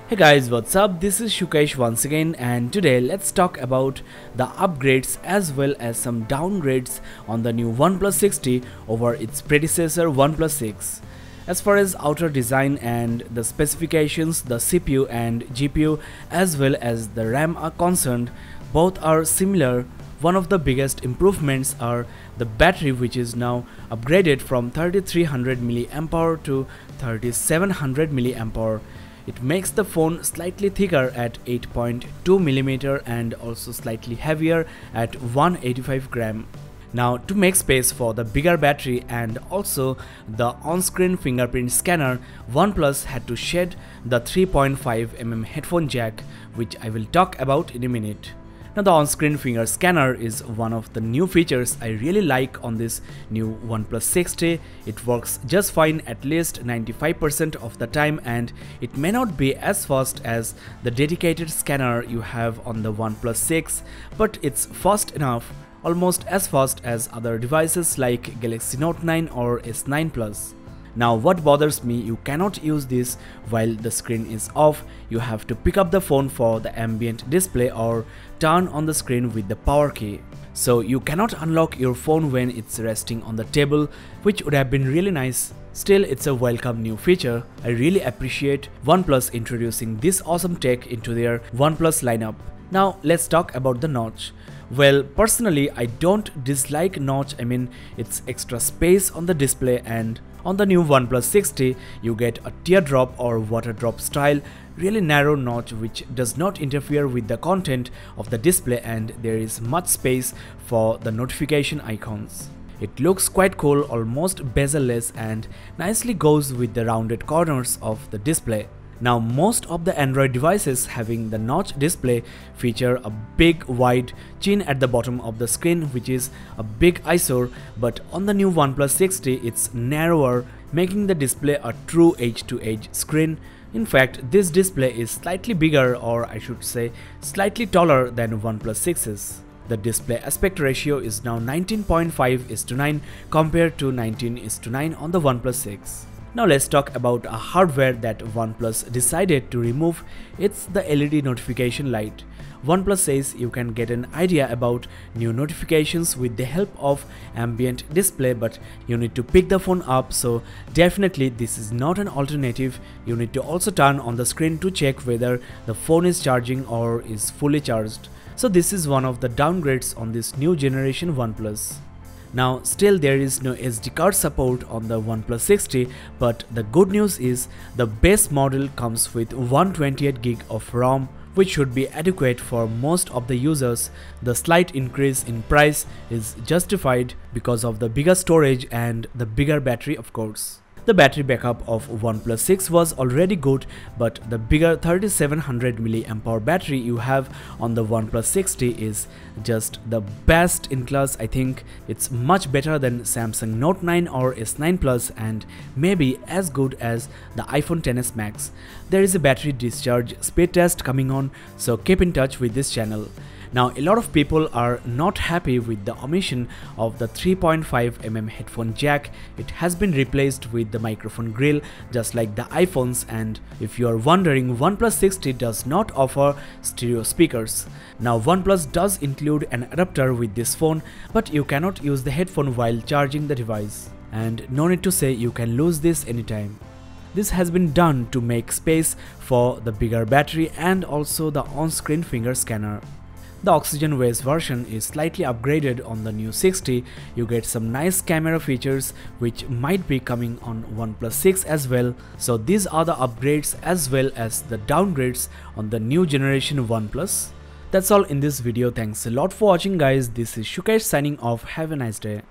Hey guys, what's up? This is Shukesh once again, and today let's talk about the upgrades as well as some downgrades on the new OnePlus 60 over its predecessor OnePlus 6. As far as outer design and the specifications, the CPU and GPU as well as the RAM are concerned, both are similar. One of the biggest improvements are the battery, which is now upgraded from 3300 mAh to 3700 mAh. It makes the phone slightly thicker at 8.2mm and also slightly heavier at 185 gram. Now, to make space for the bigger battery and also the on-screen fingerprint scanner, OnePlus had to shed the 3.5mm headphone jack, which I will talk about in a minute. Now, the on-screen finger scanner is one of the new features I really like on this new OnePlus 60. It works just fine at least 95% of the time, and it may not be as fast as the dedicated scanner you have on the OnePlus 6, but it's fast enough, almost as fast as other devices like Galaxy Note 9 or S9 Plus. Now, what bothers me, you cannot use this while the screen is off. You have to pick up the phone for the ambient display or turn on the screen with the power key. So you cannot unlock your phone when it's resting on the table, which would have been really nice. Still, it's a welcome new feature. I really appreciate OnePlus introducing this awesome tech into their OnePlus lineup. Now, let's talk about the notch. Well, personally, I don't dislike notch. It's extra space on the display, and on the new OnePlus 60, you get a teardrop or water drop style, really narrow notch which does not interfere with the content of the display, and there is much space for the notification icons. It looks quite cool, almost bezel-less, and nicely goes with the rounded corners of the display. Now, most of the Android devices having the notch display feature a big wide chin at the bottom of the screen, which is a big eyesore, but on the new OnePlus 60 it's narrower, making the display a true edge-to-edge screen. In fact, this display is slightly bigger, or I should say slightly taller than OnePlus 6's. The display aspect ratio is now 19.5:9 compared to 19:9 on the OnePlus 6. Now let's talk about a hardware that OnePlus decided to remove. It's the LED notification light. OnePlus says you can get an idea about new notifications with the help of ambient display, but you need to pick the phone up, so definitely this is not an alternative. You need to also turn on the screen to check whether the phone is charging or is fully charged. So this is one of the downgrades on this new generation OnePlus. Now, still there is no SD card support on the OnePlus 60, but the good news is the base model comes with 128GB of ROM, which should be adequate for most of the users. The slight increase in price is justified because of the bigger storage and the bigger battery, of course. The battery backup of OnePlus 6 was already good, but the bigger 3700 mAh battery you have on the OnePlus 60 is just the best in class. I think it's much better than Samsung Note 9 or S9 Plus, and maybe as good as the iPhone XS Max. There is a battery discharge speed test coming on, so keep in touch with this channel. Now, a lot of people are not happy with the omission of the 3.5mm headphone jack. It has been replaced with the microphone grill just like the iPhones, and if you are wondering, OnePlus 60 does not offer stereo speakers. Now, OnePlus does include an adapter with this phone, but you cannot use the headphone while charging the device. And no need to say, you can lose this anytime. This has been done to make space for the bigger battery and also the on-screen finger scanner. The oxygen vest version is slightly upgraded on the new 60. You get some nice camera features which might be coming on OnePlus 6 as well. So these are the upgrades as well as the downgrades on the new generation OnePlus. That's all in this video. Thanks a lot for watching, guys. This is Shukesh signing off. Have a nice day.